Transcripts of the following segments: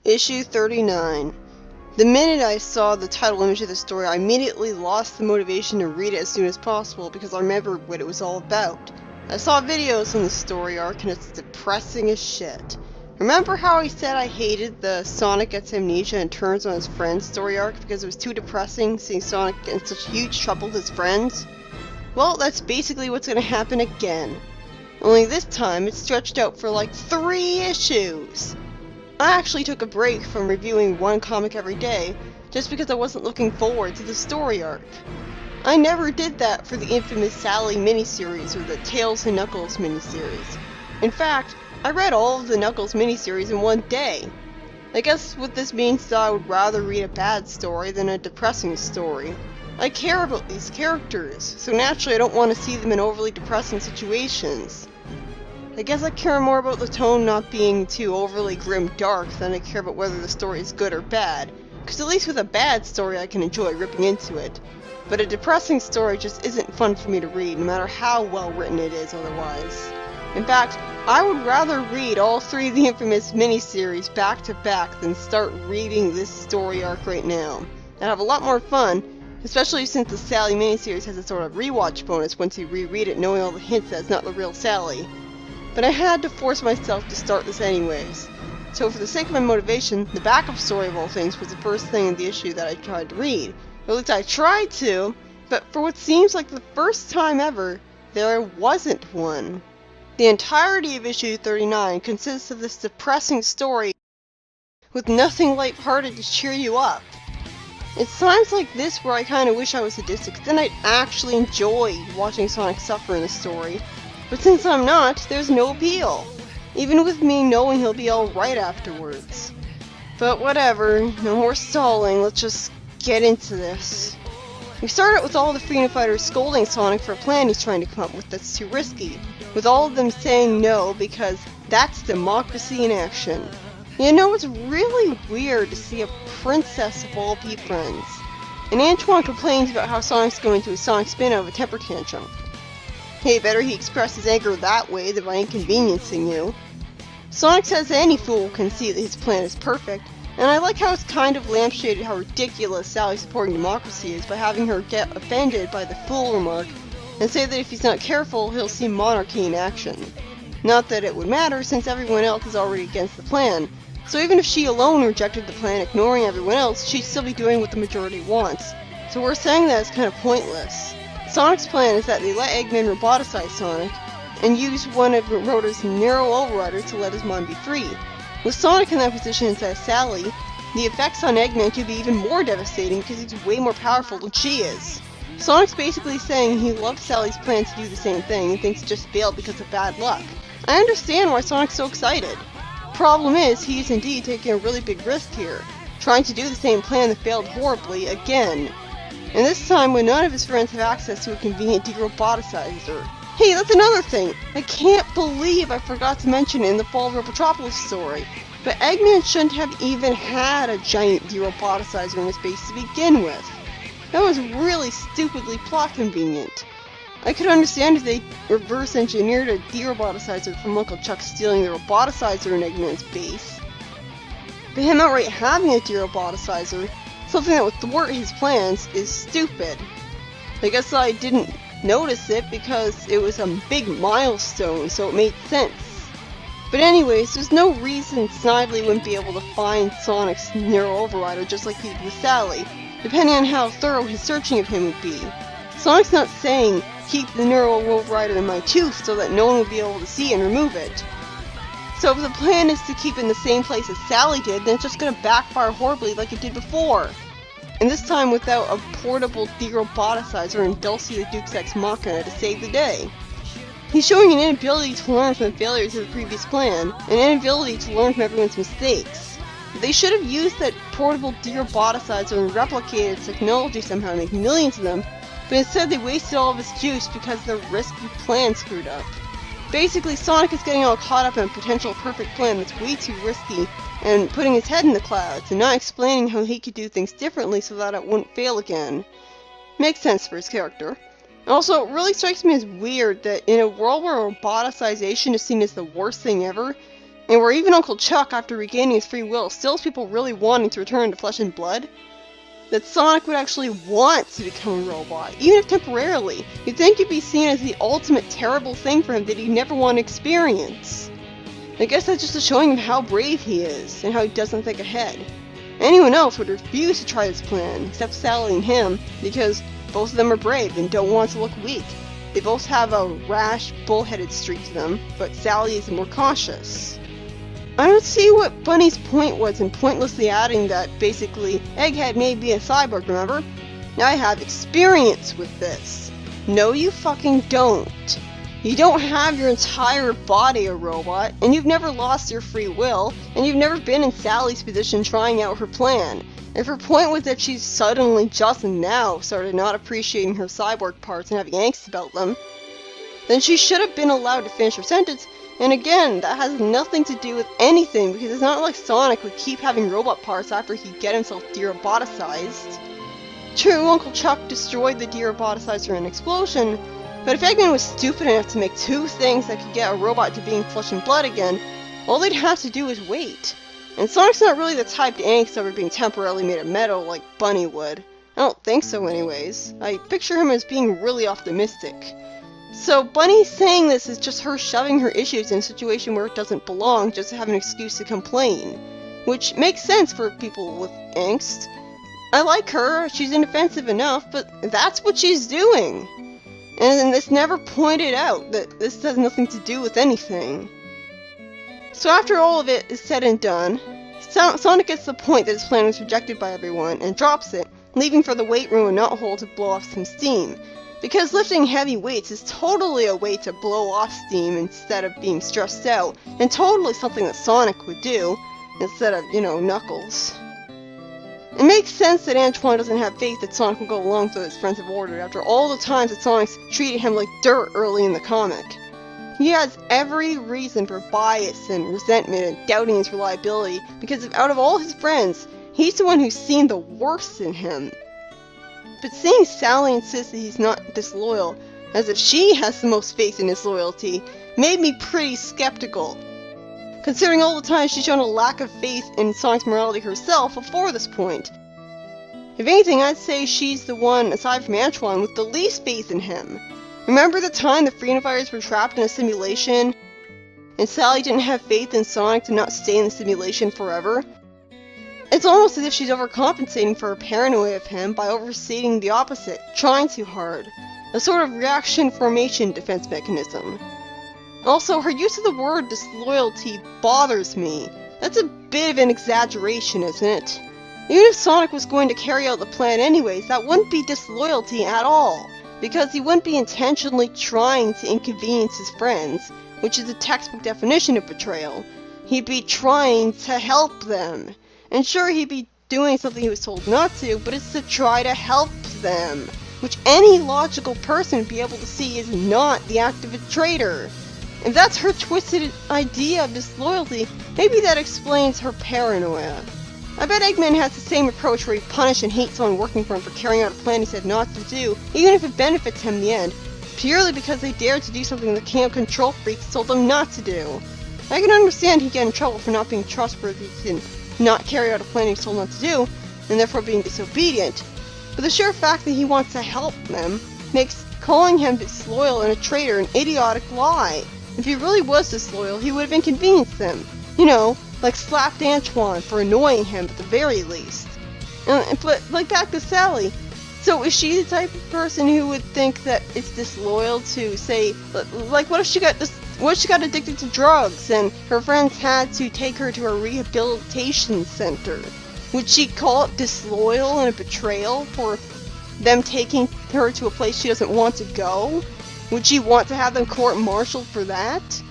Issue 39. The minute I saw the title image of the story, I immediately lost the motivation to read it as soon as possible because I remembered what it was all about. I saw videos on the story arc and it's depressing as shit. Remember how I said I hated the Sonic gets amnesia and turns on his friends story arc because it was too depressing seeing Sonic get in such huge trouble with his friends? Well, that's basically what's going to happen again. Only this time it's stretched out for like 3 issues. I actually took a break from reviewing one comic every day, just because I wasn't looking forward to the story arc. I never did that for the infamous Sally miniseries or the Tails and Knuckles miniseries. In fact, I read all of the Knuckles miniseries in one day. I guess what this means is that I would rather read a bad story than a depressing story. I care about these characters, so naturally I don't want to see them in overly depressing situations. I guess I care more about the tone not being too overly grim dark than I care about whether the story is good or bad, because at least with a bad story I can enjoy ripping into it. But a depressing story just isn't fun for me to read, no matter how well written it is otherwise. In fact, I would rather read all 3 of the infamous miniseries back to back than start reading this story arc right now. I'd have a lot more fun, especially since the Sally miniseries has a sort of rewatch bonus once you reread it knowing all the hints that it's not the real Sally. But I had to force myself to start this anyways. So for the sake of my motivation, the backup story of all things was the first thing in the issue that I tried to read. Or at least I tried to, but for what seems like the first time ever, there wasn't one. The entirety of issue 39 consists of this depressing story with nothing lighthearted to cheer you up. It's times like this where I kinda wish I was sadistic, then I'd actually enjoy watching Sonic suffer in the story. But since I'm not, there's no appeal, even with me knowing he'll be alright afterwards. But whatever, no more stalling, let's just get into this. We start out with all the Freedom Fighters scolding Sonic for a plan he's trying to come up with that's too risky, with all of them saying no because that's democracy in action. You know, it's really weird to see a princess of all be friends. And Antoine complains about how Sonic's going to a Sonic spin out of a temper tantrum. Hey, better he express his anger that way than by inconveniencing you. Sonic says any fool can see that his plan is perfect, and I like how it's kind of lampshaded how ridiculous Sally supporting democracy is by having her get offended by the fool remark and say that if he's not careful, he'll see monarchy in action. Not that it would matter since everyone else is already against the plan, so even if she alone rejected the plan, ignoring everyone else, she'd still be doing what the majority wants. So we're saying that it's kind of pointless. Sonic's plan is that they let Eggman roboticize Sonic, and use one of Rotor's neural overriders to let his mind be free. With Sonic in that position instead of Sally, the effects on Eggman could be even more devastating because he's way more powerful than she is. Sonic's basically saying he loved Sally's plan to do the same thing and thinks it just failed because of bad luck. I understand why Sonic's so excited. Problem is, he is indeed taking a really big risk here, trying to do the same plan that failed horribly again. And this time when none of his friends have access to a convenient de-roboticizer. Hey, that's another thing! I can't believe I forgot to mention it in the Fall of Robotropolis story, but Eggman shouldn't have even had a giant de-roboticizer in his base to begin with. That was really stupidly plot convenient. I could understand if they reverse engineered a de-roboticizer from Uncle Chuck stealing the roboticizer in Eggman's base. But him outright having a de-roboticizer, something that would thwart his plans, is stupid. I guess I didn't notice it because it was a big milestone, so it made sense. But anyways, there's no reason Snidely wouldn't be able to find Sonic's neural overrider just like he did with Sally, depending on how thorough his searching of him would be. Sonic's not saying, keep the neural overrider in my tooth so that no one would be able to see and remove it. So if the plan is to keep it in the same place as Sally did, then it's just gonna backfire horribly like it did before. And this time without a portable de-roboticizer and Dulcie the Duke's Ex Machina to save the day. He's showing an inability to learn from the failures of the previous plan, an inability to learn from everyone's mistakes. They should have used that portable de-roboticizer and replicated its technology somehow to make millions of them, but instead they wasted all of its juice because their risky plan screwed up. Basically, Sonic is getting all caught up in a potential perfect plan that's way too risky and putting his head in the clouds and not explaining how he could do things differently so that it wouldn't fail again. Makes sense for his character. Also, it really strikes me as weird that in a world where roboticization is seen as the worst thing ever, And where even Uncle Chuck, after regaining his free will, still has people really wanting to return to flesh and blood, that Sonic would actually want to become a robot, even if temporarily. You'd think it'd be seen as the ultimate terrible thing for him that he'd never want to experience. I guess that's just showing him how brave he is, and how he doesn't think ahead. Anyone else would refuse to try this plan, except Sally and him, because both of them are brave and don't want to look weak. They both have a rash, bullheaded streak to them, but Sally is more cautious. I don't see what Bunny's point was in pointlessly adding that, basically, Egghead may be a cyborg, remember? I have experience with this. No, you fucking don't. You don't have your entire body a robot, and you've never lost your free will, and you've never been in Sally's position trying out her plan. If her point was that she's suddenly just now started not appreciating her cyborg parts and having angst about them, then she should have been allowed to finish her sentence. And again, that has nothing to do with anything, because it's not like Sonic would keep having robot parts after he'd get himself de-roboticized. True, Uncle Chuck destroyed the de-roboticizer in an explosion, but if Eggman was stupid enough to make two things that could get a robot to being flesh and blood again, all they'd have to do is wait. And Sonic's not really the type to angst over being temporarily made of metal like Bunny would. I don't think so anyways. I picture him as being really optimistic. So Bunny saying this is just her shoving her issues in a situation where it doesn't belong just to have an excuse to complain. Which makes sense for people with angst. I like her, she's inoffensive enough, but that's what she's doing. And it's never pointed out that this has nothing to do with anything. So after all of it is said and done, Sonic gets the point that his plan was rejected by everyone and drops it, leaving for the weight room and nut hole to blow off some steam. Because lifting heavy weights is totally a way to blow off steam instead of being stressed out, and totally something that Sonic would do, instead of, Knuckles. It makes sense that Antoine doesn't have faith that Sonic will go along with what his friends have ordered after all the times that Sonic's treated him like dirt early in the comic. He has every reason for bias and resentment and doubting his reliability because out of all his friends, he's the one who's seen the worst in him. But seeing Sally insist that he's not disloyal, as if she has the most faith in his loyalty, made me pretty skeptical, considering all the times she's shown a lack of faith in Sonic's morality herself before this point. If anything, I'd say she's the one, aside from Antoine, with the least faith in him. Remember the time the Freedom Fighters were trapped in a simulation, and Sally didn't have faith in Sonic to not stay in the simulation forever? It's almost as if she's overcompensating for her paranoia of him by overstating the opposite, trying too hard. A sort of reaction formation defense mechanism. Also, her use of the word disloyalty bothers me. That's a bit of an exaggeration, isn't it? Even if Sonic was going to carry out the plan anyways, that wouldn't be disloyalty at all, because he wouldn't be intentionally trying to inconvenience his friends, which is the textbook definition of betrayal. He'd be trying to help them. And sure, he'd be doing something he was told not to, but it's to try to help them, which any logical person would be able to see is not the act of a traitor. If that's her twisted idea of disloyalty, maybe that explains her paranoia. I bet Eggman has the same approach where he punishes and hates someone working for him for carrying out a plan he said not to do, even if it benefits him in the end, purely because they dared to do something the Camp Control Freaks told them not to do. I can understand he'd get in trouble for not being trustworthy and not carry out a plan he was told not to do, and therefore being disobedient, but the sheer fact that he wants to help them makes calling him disloyal and a traitor an idiotic lie. If he really was disloyal, he would have inconvenienced them. Like slapped Antoine for annoying him at the very least. But, back to Sally. So is she the type of person who would think that it's disloyal to, say, what if she got addicted to drugs and her friends had to take her to a rehabilitation center? Would she call it disloyal and a betrayal for them taking her to a place she doesn't want to go? Would she want to have them court-martialed for that?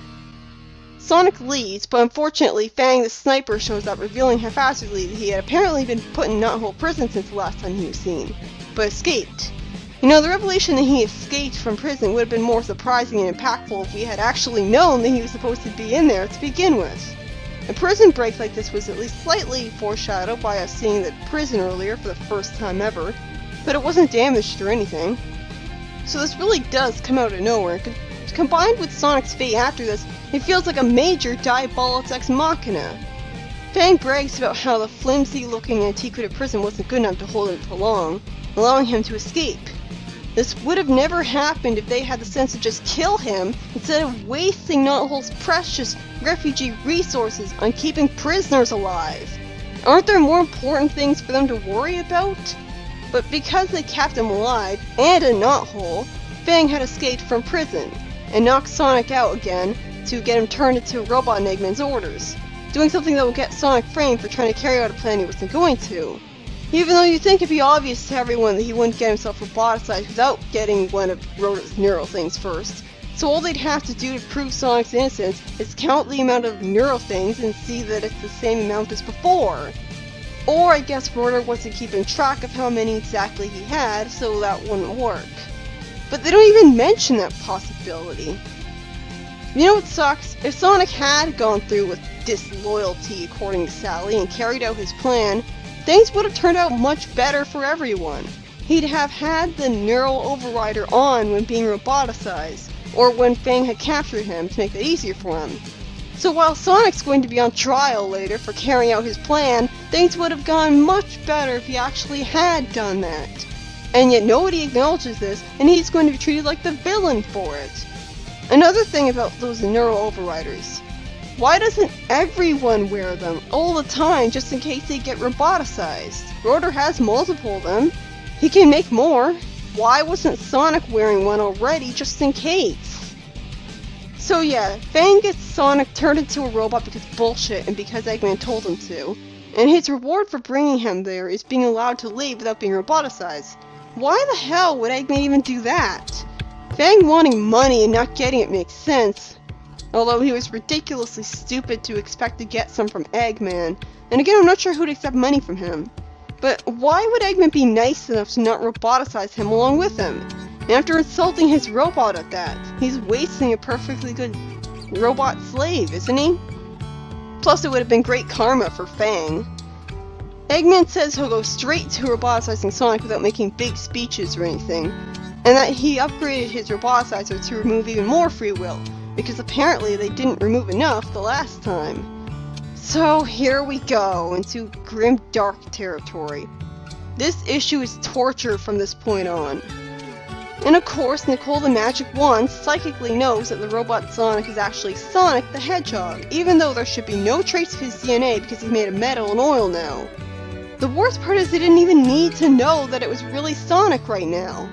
Sonic leaves, but unfortunately Fang the sniper shows up, revealing haphazardly that he had apparently been put in Nuthole prison since the last time he was seen, but escaped. The revelation that he escaped from prison would have been more surprising and impactful if we had actually known that he was supposed to be in there to begin with. A prison break like this was at least slightly foreshadowed by us seeing the prison earlier for the first time ever, but it wasn't damaged or anything. So this really does come out of nowhere. Combined with Sonic's fate after this, It feels like a major diabolus ex machina. Fang brags about how the flimsy-looking antiquated prison wasn't good enough to hold him for long, allowing him to escape. This would have never happened if they had the sense to just kill him instead of wasting Knothall's precious refugee resources on keeping prisoners alive. Aren't there more important things for them to worry about? But because they kept him alive, and a knothole, Fang had escaped from prison, and knocked Sonic out again to get him turned into a robot on Eggman's orders, doing something that would get Sonic framed for trying to carry out a plan he wasn't going to. Even though you'd think it'd be obvious to everyone that he wouldn't get himself roboticized without getting one of Rhoda's neural things first. So all they'd have to do to prove Sonic's innocence is count the amount of neural things and see that it's the same amount as before. Or I guess Rhoda wasn't keeping track of how many exactly he had, so that wouldn't work. But they don't even mention that possibility. You know what sucks? If Sonic had gone through with disloyalty, according to Sally, and carried out his plan, things would have turned out much better for everyone. He'd have had the neural overrider on when being roboticized, or when Fang had captured him to make it easier for him. So while Sonic's going to be on trial later for carrying out his plan, things would have gone much better if he actually had done that. And yet nobody acknowledges this, and he's going to be treated like the villain for it. Another thing about those neural overriders. Why doesn't everyone wear them all the time just in case they get roboticized? Rotor has multiple of them. He can make more. Why wasn't Sonic wearing one already just in case? So yeah, Fang gets Sonic turned into a robot because bullshit and because Eggman told him to. And his reward for bringing him there is being allowed to leave without being roboticized. Why the hell would Eggman even do that? Fang wanting money and not getting it makes sense. Although he was ridiculously stupid to expect to get some from Eggman. And again, I'm not sure who'd accept money from him. But why would Eggman be nice enough to not roboticize him along with him? And after insulting his robot at that, he's wasting a perfectly good robot slave, isn't he? Plus it would have been great karma for Fang. Eggman says he'll go straight to roboticizing Sonic without making big speeches or anything. And that he upgraded his roboticizer to remove even more free will, because apparently they didn't remove enough the last time. So here we go, into grim dark territory. This issue is torture from this point on. And of course, Nicole the Magic Wand psychically knows that the robot Sonic is actually Sonic the Hedgehog, even though there should be no trace of his DNA because he's made of metal and oil now. The worst part is they didn't even need to know that it was really Sonic right now.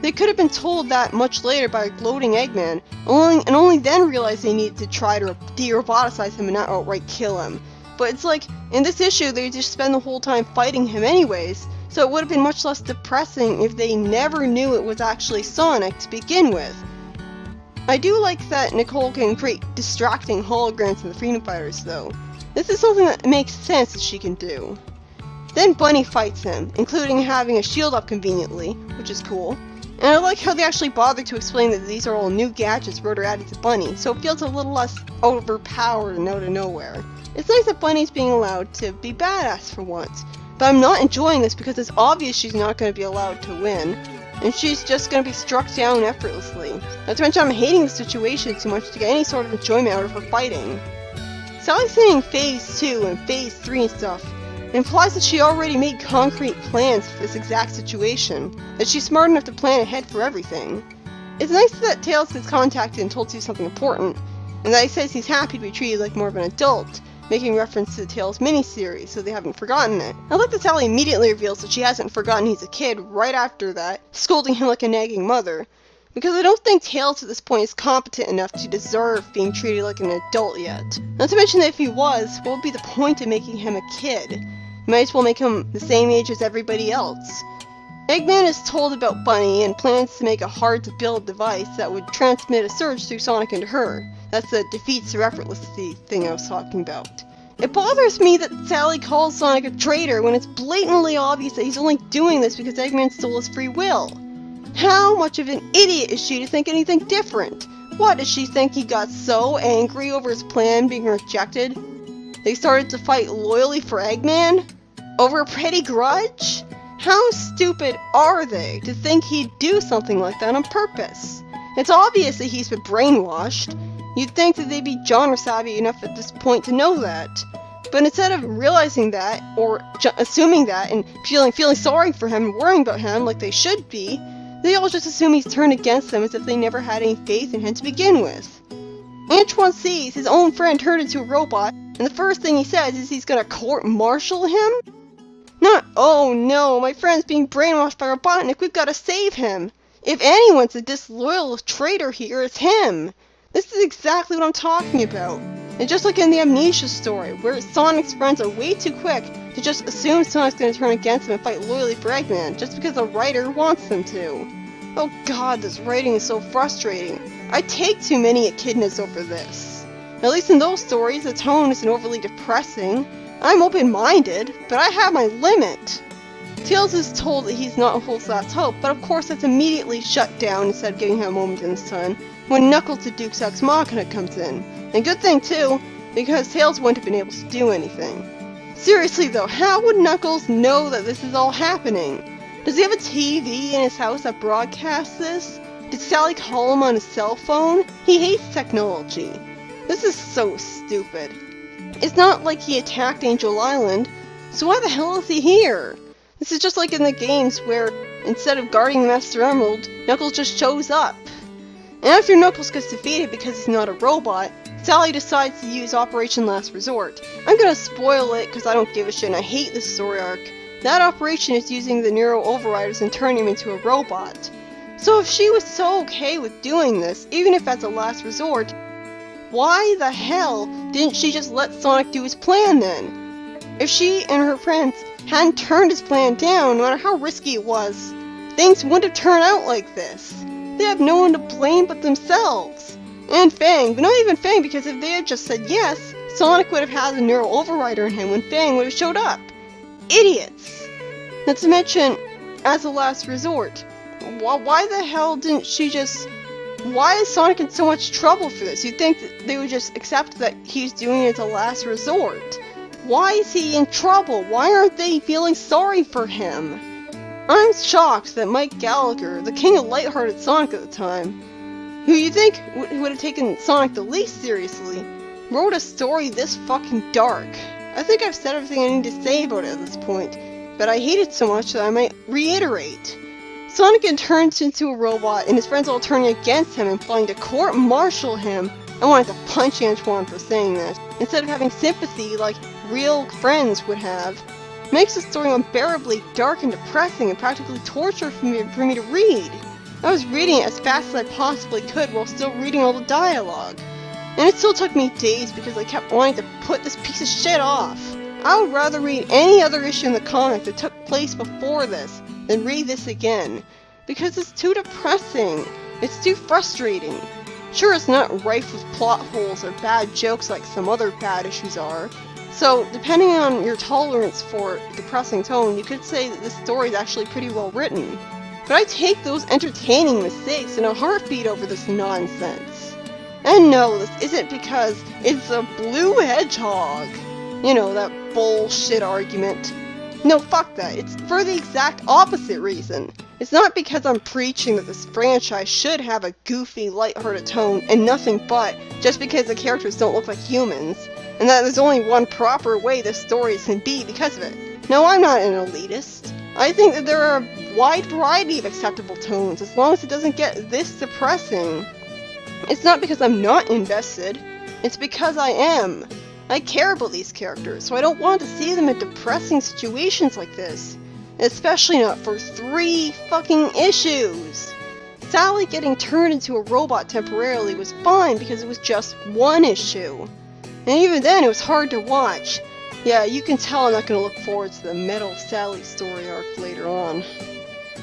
They could have been told that much later by a gloating Eggman, and only then realized they needed to try to de-roboticize him and not outright kill him. But it's like, in this issue they just spend the whole time fighting him anyways, so it would have been much less depressing if they never knew it was actually Sonic to begin with. I do like that Nicole can create distracting holograms in the Freedom Fighters though. This is something that makes sense that she can do. Then Bunny fights him, including having a shield up conveniently, which is cool. And I like how they actually bothered to explain that these are all new gadgets Rotor added to Bunny, so it feels a little less overpowered and out of nowhere. It's nice that Bunny's being allowed to be badass for once, but I'm not enjoying this because it's obvious she's not going to be allowed to win, and she's just going to be struck down effortlessly. Not to mention I'm hating the situation too much to get any sort of enjoyment out of her fighting. Sally's saying Phase 2 and Phase 3 and stuff. It implies that she already made concrete plans for this exact situation, that she's smart enough to plan ahead for everything. It's nice that Tails gets contacted and told to do something important, and that he says he's happy to be treated like more of an adult, making reference to the Tails miniseries, so they haven't forgotten it. I like that Sally immediately reveals that she hasn't forgotten he's a kid right after that, scolding him like a nagging mother, because I don't think Tails at this point is competent enough to deserve being treated like an adult yet. Not to mention that if he was, what would be the point of making him a kid? You might as well make him the same age as everybody else. Eggman is told about Bunny and plans to make a hard-to-build device that would transmit a surge through Sonic into her. That's the defeats her effortlessly thing I was talking about. It bothers me that Sally calls Sonic a traitor when it's blatantly obvious that he's only doing this because Eggman stole his free will. How much of an idiot is she to think anything different? What, does she think he got so angry over his plan being rejected? They started to fight loyally for Eggman? Over a petty grudge? How stupid are they to think he'd do something like that on purpose? It's obvious that he's been brainwashed. You'd think that they'd be genre savvy enough at this point to know that. But instead of realizing that, or assuming that, and feeling sorry for him and worrying about him like they should be, they all just assume he's turned against them as if they never had any faith in him to begin with. Antoine sees his own friend turned into a robot, and the first thing he says is he's gonna court-martial him? Not, oh no, my friend's being brainwashed by Robotnik, we've gotta save him. If anyone's a disloyal traitor here, it's him. This is exactly what I'm talking about. And just like in the Amnesia story, where Sonic's friends are way too quick to just assume Sonic's gonna turn against him and fight loyally for Eggman, just because the writer wants them to. Oh god, this writing is so frustrating. I take too many echidnas over this. At least in those stories, the tone isn't overly depressing. I'm open-minded, but I have my limit. Tails is told that he's not Hulk's last hope, but of course that's immediately shut down instead of giving him a moment in the sun when Knuckles the Duke's Ex Machina comes in. And good thing too, because Tails wouldn't have been able to do anything. Seriously though, how would Knuckles know that this is all happening? Does he have a TV in his house that broadcasts this? Did Sally call him on his cell phone? He hates technology. This is so stupid. It's not like he attacked Angel Island, so why the hell is he here? This is just like in the games where, instead of guarding the Master Emerald, Knuckles just shows up. And after Knuckles gets defeated because he's not a robot, Sally decides to use Operation Last Resort. I'm gonna spoil it because I don't give a shit and I hate this story arc. That operation is using the Neuro Overriders and turning him into a robot. So if she was so okay with doing this, even if as a last resort, why the hell didn't she just let Sonic do his plan then? If she and her friends hadn't turned his plan down, no matter how risky it was, things wouldn't have turned out like this. They have no one to blame but themselves. And Fang, but not even Fang, because if they had just said yes, Sonic would have had the Neuro Overrider in him when Fang would have showed up. Idiots! Not to mention, as a last resort, why the hell didn't she just... Why is Sonic in so much trouble for this? You'd think that they would just accept that he's doing it as a last resort. Why is he in trouble? Why aren't they feeling sorry for him? I'm shocked that Mike Gallagher, the king of lighthearted Sonic at the time, who you think would have taken Sonic the least seriously, wrote a story this fucking dark. I think I've said everything I need to say about it at this point, but I hate it so much that I might reiterate. Sonic then turns into a robot, and his friends all turning against him and plotting to court-martial him. I wanted to punch Antoine for saying that, instead of having sympathy like real friends would have. It makes the story unbearably dark and depressing and practically torture for me to read. I was reading it as fast as I possibly could while still reading all the dialogue. And it still took me days because I kept wanting to put this piece of shit off. I would rather read any other issue in the comic that took place before this than read this again, because it's too depressing. It's too frustrating. Sure, it's not rife with plot holes or bad jokes like some other bad issues are. So, depending on your tolerance for depressing tone, you could say that this story is actually pretty well written. But I take those entertaining mistakes in a heartbeat over this nonsense. And no, this isn't because it's a blue hedgehog. You know, that bullshit argument. No, fuck that. It's for the exact opposite reason. It's not because I'm preaching that this franchise should have a goofy, lighthearted tone and nothing but, just because the characters don't look like humans, and that there's only one proper way this story can be because of it. No, I'm not an elitist. I think that there are a wide variety of acceptable tones, as long as it doesn't get this depressing. It's not because I'm not invested, it's because I am. I care about these characters, so I don't want to see them in depressing situations like this. Especially not for 3 fucking issues. Sally getting turned into a robot temporarily was fine because it was just 1 issue. And even then it was hard to watch. Yeah, you can tell I'm not going to look forward to the Metal Sally story arc later on.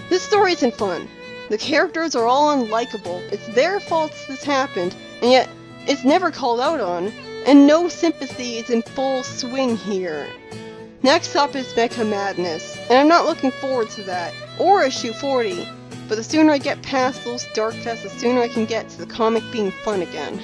This story isn't fun. The characters are all unlikable. It's their fault this happened, and yet it's never called out on. And no sympathy is in full swing here. Next up is Mecha Madness, and I'm not looking forward to that, or issue 40, but the sooner I get past those dark fests, the sooner I can get to the comic being fun again.